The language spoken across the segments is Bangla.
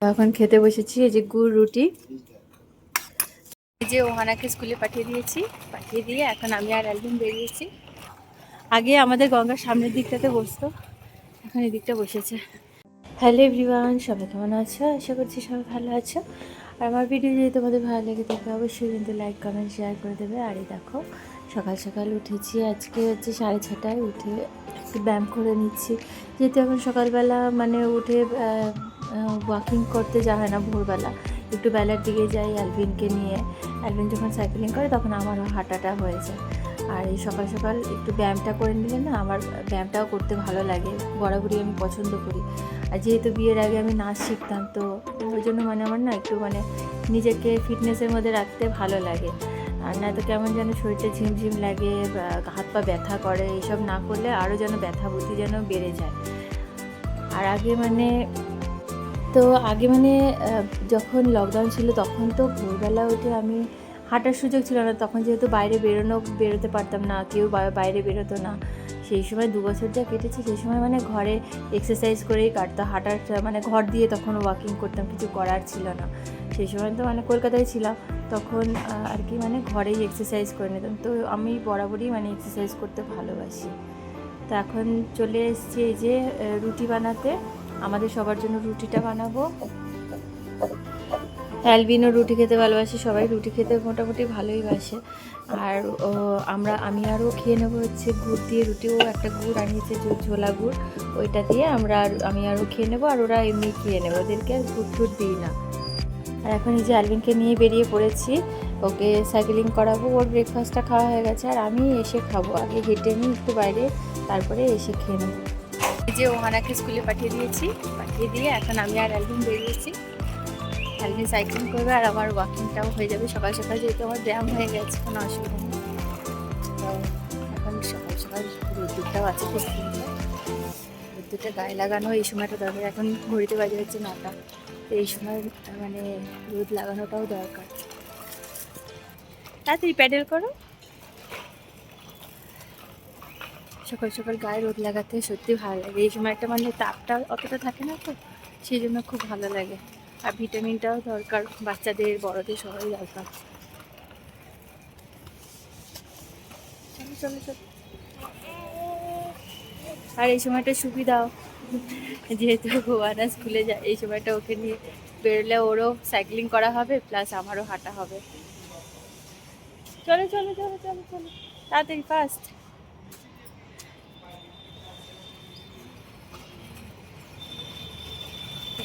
এখন খেতে বসেছি, এই যে গুড় রুটি, এই যে ওহানাকে স্কুলে পাঠিয়ে দিয়েছি, পাঠিয়ে দিয়ে এখন আমি আর অ্যালভিন বেরিয়েছি। আগে আমাদের গঙ্গার সামনের দিকটাতে বসতো, এখন এই দিকটা বসেছে। হ্যালো এভরিওয়ান, সবাই কেমন আছো? আশা করছি সবাই ভালো আছো। আর আমার ভিডিও যদি তোমাদের ভালো লেগে থাকে অবশ্যই কিন্তু লাইক কমেন্ট শেয়ার করে দেবে। আর এই দেখো সকাল সকাল উঠেছি, আজকে হচ্ছে 6:30টায় উঠে একটু ব্যায়াম করে নিচ্ছি। যেহেতু এখন সকালবেলা মানে উঠে ওয়াকিং করতে যাওয়া হয় না, ভোরবেলা একটু বেলার দিকে যাই অ্যালভিনকে নিয়ে। অ্যালভিন যখন সাইকেলিং করে তখন আমারও হাঁটাটা হয়ে যায়। আর এই সকাল সকাল একটু ব্যায়ামটা করে নিলে না, আমার ব্যায়ামটাও করতে ভালো লাগে, বরাবরই আমি পছন্দ করি। আর যেহেতু বিয়ের আগে আমি নাচ শিখতাম, তো ওই জন্য মানে আমার না একটু মানে নিজেকে ফিটনেসের মধ্যে রাখতে ভালো লাগে। আর না তো কেমন যেন শরীরটা ঝিমঝিম লাগে, হাত পা ব্যথা করে, এইসব না করলে আরও যেন ব্যথা বুদ্ধি যেন বেড়ে যায়। আর আগে মানে যখন লকডাউন ছিল তখন তো ভোরবেলা উঠে আমি হাঁটার সুযোগ ছিল না, তখন যেহেতু বেরোতে পারতাম না, কেউ বাইরে বেরোতো না। সেই সময় 2 বছর যা কেটেছে, সেই সময় মানে ঘরে এক্সারসাইজ করেই কাটতো, মানে ঘর দিয়ে তখন ওয়াকিং করতাম, কিছু করার ছিল না। সেই সময় তো মানে কলকাতায় ছিলাম, তখন আর কি মানে ঘরেই এক্সারসাইজ করে নিতাম। তো আমি বরাবরই মানে এক্সারসাইজ করতে ভালোবাসি। তো এখন চলে এসেছি এই যে রুটি বানাতে, আমাদের সবার জন্য রুটিটা বানাবো। অ্যালভিনও রুটি খেতে ভালোবাসে, সবাই রুটি খেতে মোটামুটি ভালোই বাসে। আর আমি আরও খেয়ে নেবো হচ্ছে গুড় দিয়ে রুটি, ও একটা গুড় আনিয়েছে, ঝোলা গুড়, ওইটা দিয়ে আমি আরও খেয়ে নেবো। আর ওরা এমনি খেয়ে নেবো, ওদেরকে আর গুড় টুড় দিই না। আর এখন এই যে অ্যালভিনকে নিয়ে বেরিয়ে পড়েছি, ওকে সাইকেলিং করাবো। ওর ব্রেকফাস্টটা খাওয়া হয়ে গেছে, আর আমি এসে খাবো, আগে হেঁটে নিই একটু বাইরে, তারপরে এসে খেয়ে নেবো। এই যে ওহানাকে স্কুলে পাঠিয়ে দিয়েছি, পাঠিয়ে দিয়ে এখন আমি আর অ্যালভিন বেরিয়েছি। অ্যালভিন সাইক্লিং করবে আর আমার ওয়াকিংটাও হয়ে যাবে সকাল সকাল, যেহেতু আমার ব্যায়াম হয়ে গেছে, কোনো অসুবিধা নেই। তো এখন সকাল সকাল রোদ্দুরটাও আছে খুব সুন্দর, রোদ্দুরটা গায়ে লাগানো এই সময়টা দরকার। এখন ঘড়িতে বাজে হচ্ছে 9টা, তো এই সময় মানে রোদ লাগানোটাও দরকার। তাড়াতাড়ি প্যাডেল করো। সকাল সকাল গায়ে রোদ লাগাতে সত্যি ভালো লাগে, এই সময়টা মানে তাপটা অতটা থাকে না, তো সেই জন্য খুব ভালো লাগে। আর ভিটামিনটাও দরকার, বাচ্চাদের বড়দের সবাই দরকার। চলো চলো চলো। আর এই সময়টা সুবিধাও, যেহেতু গোয়ানা স্কুলে যায়, এই সময়টা ওকে নিয়ে বেরোলে ওরও সাইক্লিং করা হবে, প্লাস আমারও হাঁটা হবে। চলো চলো চলো চলো চলো, তাড়াতাড়ি ফাস্ট।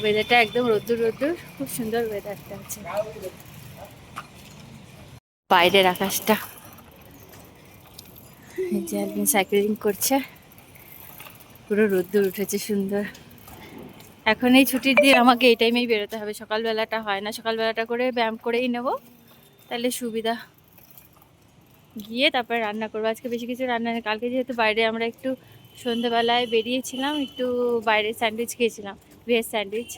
ওয়েদারটা একদম রোদ্দুর রোদ্দুর, খুব সুন্দর ওয়েদারটা আছে। বাইরের আকাশটা, এই যে একদিন সাইক্লিং করছে, পুরো রোদ্দুর উঠেছে সুন্দর। এখন এই ছুটির দিন আমাকে এই টাইমেই বেরোতে হবে, সকালবেলাটা হয় না, সকালবেলাটা করে ব্যায়াম করেই নেব, তাহলে সুবিধা। গিয়ে তারপরে রান্না করবো, আজকে বেশি কিছু রান্না নেই। কালকে যেহেতু বাইরে আমরা একটু সন্ধ্যেবেলায় বেরিয়েছিলাম, একটু বাইরে স্যান্ডউইচ খেয়েছিলাম, ভেজ স্যান্ডউইচ,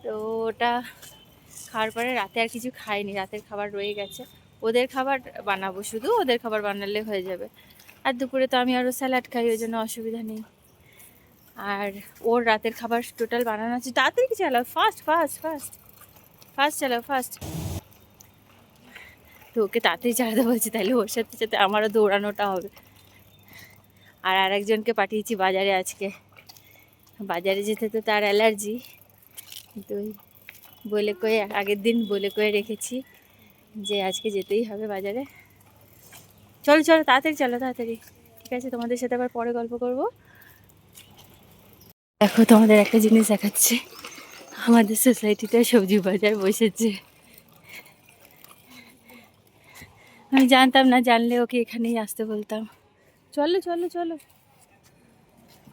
তো ওটা খাওয়ার পরে রাতে আর কিছু খাইনি, রাতের খাবার রয়ে গেছে। ওদের খাবার বানাবো, শুধু ওদের খাবার বানালে হয়ে যাবে। আর দুপুরে তো আমি আরও স্যালাড খাই, ওই জন্য অসুবিধা নেই। আর ওর রাতের খাবার টোটাল বানানো আছে। তাড়াতাড়ি চালাও, ফাস্ট ফাস্ট ফাস্ট ফাস্ট চালাও, ফাস্ট। তো ওকে তাড়াতাড়ি চালাতে বলছি, তাহলে ওর সাথে সাথে আমারও দৌড়ানোটা হবে। আর আরেকজনকে পাঠিয়েছি বাজারে আজকে, বাজারে যেতে তো তার অ্যালার্জি, কিন্তু বলে কয়ে আগের দিন বলে কয়ে রেখেছি যে আজকে যেতেই হবে বাজারে। চলো চলো তাড়াতাড়ি চলো, তাড়াতাড়ি। ঠিক আছে, তোমাদের সাথে আবার পরে গল্প করব। দেখো তোমাদের একটা জিনিস দেখাচ্ছে, আমাদের সোসাইটিতে সবজি বাজার বসেছে। আমি জানতাম না, জানলে ওকে এখানেই আসতে বলতাম। চলো চলো চলো,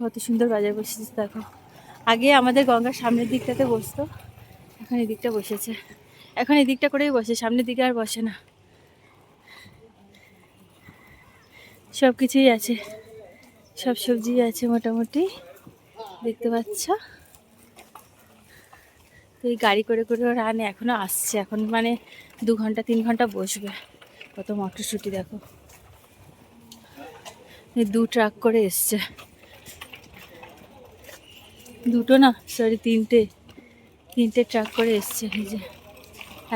কত সুন্দর বাজার বসেছে দেখো। আগে আমাদের গঙ্গার সামনের দিকটাতে বসতো, এখন এই দিকটা বসেছে। এখন এই দিকটা করেই বসে, সামনের দিকে আর বসে না। সব কিছুই আছে, সব সবজি আছে মোটামুটি, দেখতে পাচ্ছ। তো এই গাড়ি করে করে ওরা আনে, এখনও আসছে, এখন মানে 2 ঘন্টা 3 ঘন্টা বসবে। কত মটরশুঁটি দেখো, 2 ট্রাক করে এসছে, 2টো না সরি 3টে, 3টে ট্রাক করে এসছে, এই যে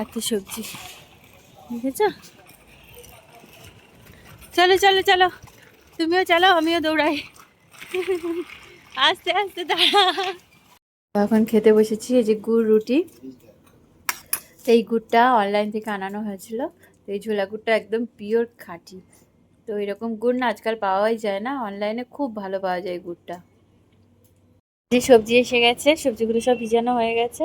এত সবজি, বুঝেছ? চলো চলো চলো, তুমিও চলো আমিও দৌড়াই, আস্তে আস্তে দাঁড়া। এখন খেতে বসেছি, এই যে গুড় রুটি। এই গুড়টা অনলাইন থেকে আনানো হয়েছিল। তো এই ঝোলা গুড়টা একদম পিওর খাঁটি। তো এরকম গুড় না আজকাল পাওয়াই যায় না, অনলাইনে খুব ভালো পাওয়া যায় গুড়টা। যে সবজি এসে গেছে, সবজিগুলো সব ভিজানো হয়ে গেছে,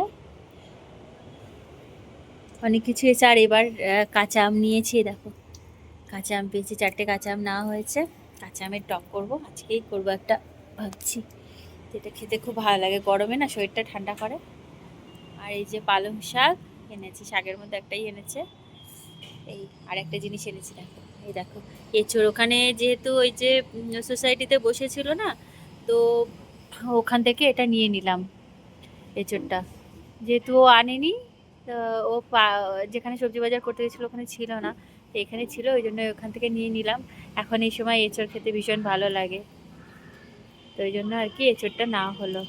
অনেক কিছু এসে। আর এবার কাঁচা আম নিয়েছি, দেখো কাঁচা আম পেয়েছি, 4টে কাঁচা আম নেওয়া হয়েছে। কাঁচা আমের টক করবো, আজকেই করবো একটা ভাবছি। যেটা খেতে খুব ভালো লাগে, গরমে না শরীরটা ঠান্ডা করে। আর এই যে পালং শাক এনেছি, শাকের মধ্যে একটাই এনেছে। এই আর একটা জিনিস এনেছি, দেখো এই দেখো এঁচোড়। ওখানে যেহেতু ওই যে সোসাইটিতে বসেছিল না, তো ওখান থেকে এটা নিয়ে নিলাম এঁচোড়টা। যেহেতু ও আনেনি, তো ও যেখানে সবজি বাজার করতে গেছিলো ওখানে ছিল না, তো এখানে ছিল, ওই জন্য ওখান থেকে নিয়ে নিলাম। এখন এই সময় এঁচোড় খেতে ভীষণ ভালো লাগে, তো ওই জন্য আর কি এঁচোড়টা না হলো।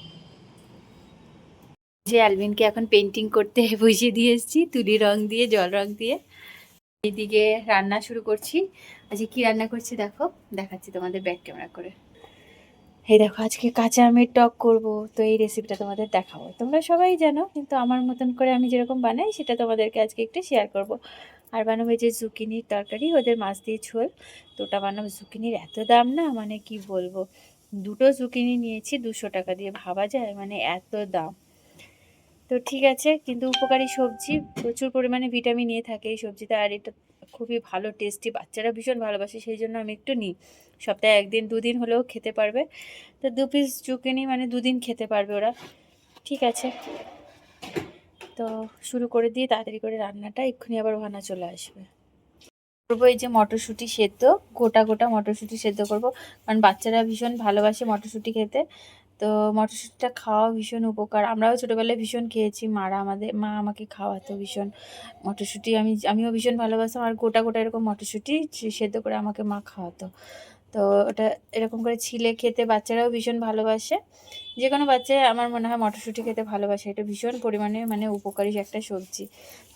যে অ্যালভিনকে এখন পেন্টিং করতে বসিয়ে দিয়ে এসেছি, তুলি রং দিয়ে, জল রং দিয়ে। এইদিকে রান্না শুরু করছি। আজকে কি রান্না করছি দেখো, দেখাচ্ছি তোমাদের ব্যাক ক্যামেরা করে। এই দেখো আজকে কাঁচা আমের টক করব। তো এই রেসিপিটা তোমাদের দেখাবো, তোমরা সবাই জানো, কিন্তু আমার মতন করে আমি যেরকম বানাই সেটা তোমাদেরকে আজকে একটু শেয়ার করব। আর বানাবো যে জুকিনির তরকারি, ওদের মাছ দিয়ে ঝোল। তো ওটা বানাবো। জুকিনির এত দাম না, মানে কি বলবো, 2টো জুকিনি নিয়েছি 200 টাকা দিয়ে, ভাবা যায় মানে এত দাম। তো ঠিক আছে, কিন্তু উপকারী সবজি, প্রচুর পরিমাণে ভিটামিন এ থাকে এই সবজিতে। আর এটা খুবই ভালো, টেস্টি, বাচ্চারা ভীষণ ভালোবাসে, সেই জন্য আমি একটু নিই। সপ্তাহে 1 দিন 2 দিন হলেও খেতে পারবে। তো 2 পিস জুকিনি মানে 2 দিন খেতে পারবে ওরা। ঠিক আছে, তো শুরু করে দিয়ে তাড়াতাড়ি করে রান্নাটা, এক্ষুনি আবার ওখানে চলে আসবে। করবো এই যে মটরশুঁটি সেদ্ধ, গোটা গোটা মটরশুঁটি সেদ্ধ করব, কারণ বাচ্চারা ভীষণ ভালোবাসে মটরশুঁটি খেতে। তো মটরশুঁটিটা খাওয়া ভীষণ উপকার, আমরাও ছোটোবেলায় ভীষণ খেয়েছি, মা আমাকে খাওয়াতো ভীষণ মটরশুঁটি। আমিও ভীষণ ভালোবাসতাম। আর গোটা গোটা এরকম মটরশুঁটি সেদ্ধ করে আমাকে মা খাওয়াতো। তো ওটা এরকম করে ছিলে খেতে বাচ্চারাও ভীষণ ভালোবাসে। যে কোনো বাচ্চাই আমার মনে হয় মটরশুঁটি খেতে ভালোবাসে, এটা ভীষণ পরিমাণে মানে উপকারী একটা সবজি।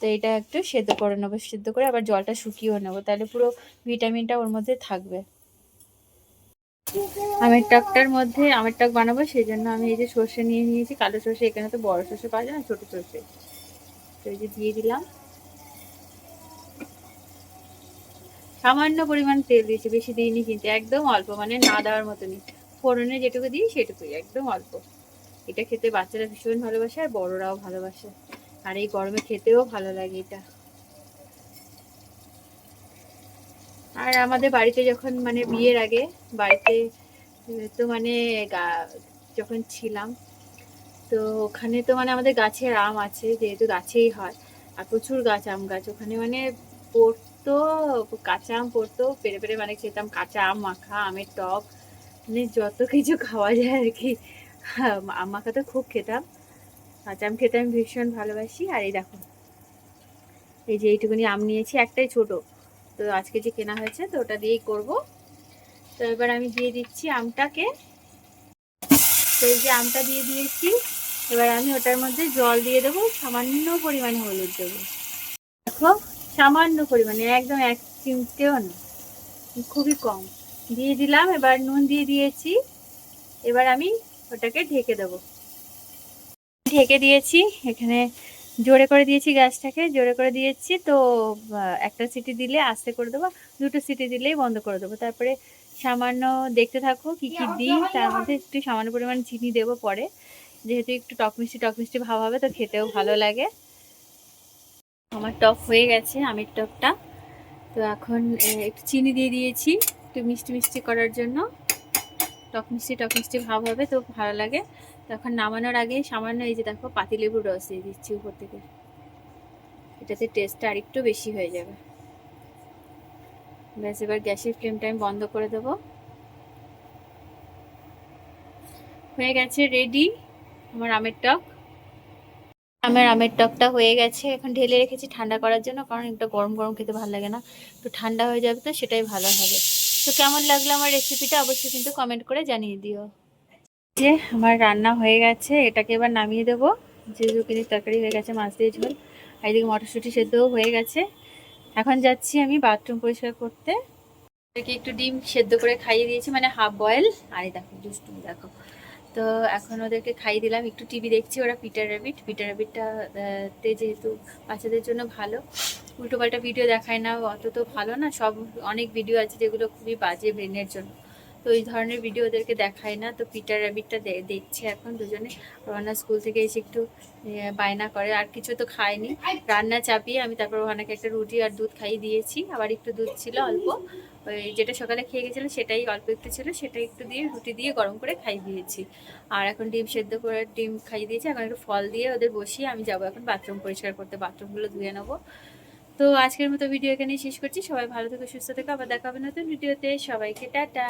তো এটা একটু সেদ্ধ করে নেবো, সেদ্ধ করে আবার জলটা শুকিয়েও নেবো, তাহলে পুরো ভিটামিনটা ওর মধ্যে থাকবে। আমের টকটার মধ্যে আমের টক বানাবো, সেই জন্য আমি এই যে সর্ষে নিয়ে নিয়েছি, কালো সর্ষে। এখানে তো বড় সর্ষে পাওয়া যায় না, ছোটো সর্ষে। তো এই যে দিয়ে দিলাম, সামান্য পরিমাণ তেল দিয়েছি, বেশি দিইনি কিন্তু, একদম অল্প, মানে না দেওয়ার মতনই। ফোড়নে যেটুকু দিই সেটুকুই, একদম অল্প। এটা খেতে বাচ্চারা ভীষণ ভালোবাসে, আর বড়রাও ভালোবাসে। আর এই গরমে খেতেও ভালো লাগে এটা। আর আমাদের বাড়িতে যখন মানে বিয়ের আগে বাড়িতে, তো মানে যখন ছিলাম, তো ওখানে তো মানে আমাদের গাছের আম আছে, যেহেতু গাছেই হয়, আর প্রচুর গাছ, আম গাছ ওখানে, মানে পড়তো, কাঁচা আম পড়তো, পেরে পেরে মানে খেতাম। কাঁচা আম মাখা, আমের টক, মানে যত কিছু খাওয়া যায় আর কি। আম মাখা তো খুব খেতাম, কাঁচা আম খেতে আমি ভীষণ ভালোবাসি। আর এই দেখো, এই যে এইটুকুনি আম নিয়েছি, একটাই ছোট, তো আজকে যে কেনা হয়েছে, তো ওটা দিয়েই করব। তো এবার আমি দিয়ে দিচ্ছি আমটাকে। তো এই যে আমটা দিয়ে দিয়েছি, এবার আমি ওটার মধ্যে জল দিয়ে দেবো, সামান্য পরিমাণে হলুদ দেবো, দেখো সামান্য পরিমাণে, একদম 1 চিমটেও না, খুবই কম দিয়ে দিলাম। এবার নুন দিয়ে দিয়েছি, এবার আমি ওটাকে ঢেকে দেবো। ঢেকে দিয়েছি, এখানে জোরে করে দিয়েছি, গ্যাসটাকে জোরে করে দিয়েছি। তো একটা সিটি দিলে আস্তে করে দেবো, 2টো সিটি দিলেই বন্ধ করে দেবো। তারপরে সামান্য দেখতে থাকো কি কি দিই, তার মধ্যে একটু সামান্য পরিমাণ চিনি দেবো পরে, যেহেতু একটু টক মিষ্টি ভাব হবে, তো খেতেও ভালো লাগে। আমার টক হয়ে গেছে, আমের টকটা। তো এখন একটু চিনি দিয়ে দিয়েছি, একটু মিষ্টি মিষ্টি করার জন্য, টক মিষ্টি ভাব হবে, তো ভালো লাগে। তো এখন নামানোর আগে সামান্য এই যে দেখো পাতিলেবুর রস দিয়ে দিচ্ছি উপর থেকে, এটাতে টেস্টটা আর একটু বেশি হয়ে যাবে। ব্যাস, এবার গ্যাসের ফ্লেমটা আমি বন্ধ করে দেবো। হয়ে গেছে রেডি আমার আমের টক। আমার আমের টকটা হয়ে গেছে, এখন ঢেলে রেখেছি ঠান্ডা করার জন্য, কারণ একটা গরম গরম খেতে ভালো লাগে না, তো ঠান্ডা হয়ে যাবে, তো সেটাই ভালো হবে। তো কেমন লাগলো আমার রেসিপিটা অবশ্যই কিন্তু কমেন্ট করে জানিয়ে দিও। যে আমার রান্না হয়ে গেছে, এটাকে এবার নামিয়ে দেবো। যে জুকিনির তরকারি হয়ে গেছে, মাছ দিয়ে ঝোল, আর এদিকে মটরশুঁটি সেদ্ধও হয়ে গেছে। এখন যাচ্ছি আমি বাথরুম পরিষ্কার করতে। ওদেরকে একটু ডিম সেদ্ধ করে খাইয়ে দিয়েছি, মানে হাফ বয়েল। আর এই দেখো দুষ্টু দেখো। তো এখন ওদেরকে খাইয়ে দিলাম, একটু টিভি দেখছি। ওরা পিটার র্যাবিট, পিটার র্যাবিটটা তে যেহেতু বাচ্চাদের জন্য ভালো, উল্টোপাল্টা ভিডিও দেখায় না, অত তো ভালো না। সব অনেক ভিডিও আছে যেগুলো খুবই বাজে ব্রেনের জন্য, তো এই ধরনের ভিডিও ওদেরকে দেখায় না। তো পিটার র্যাবিটটা দেখছে এখন দুজনে। রওনা স্কুল থেকে এসে একটু বায়না করে, আর কিছু তো খায়নি। রান্না চাপিয়ে আমি তারপর ওখানে একটা রুটি আর দুধ খাইয়ে দিয়েছি, আবার একটু দুধ ছিল অল্প, ওই যেটা সকালে খেয়ে গেছিলো সেটাই অল্প একটু ছিল, সেটা একটু দিয়ে রুটি দিয়ে গরম করে খাইয়ে দিয়েছি। আর এখন ডিম সেদ্ধ করে ডিম খাইয়ে দিয়েছি। এখন একটু ফল দিয়ে ওদের বসিয়ে আমি যাবো এখন বাথরুম পরিষ্কার করতে, বাথরুমগুলো ধুয়ে নেবো। তো আজকের মতো ভিডিও এখানেই শেষ করছি। সবাই ভালো থেকো, সুস্থ থেকো, আবার দেখা হবে নতুন ভিডিওতে। সবাইকে টাটা।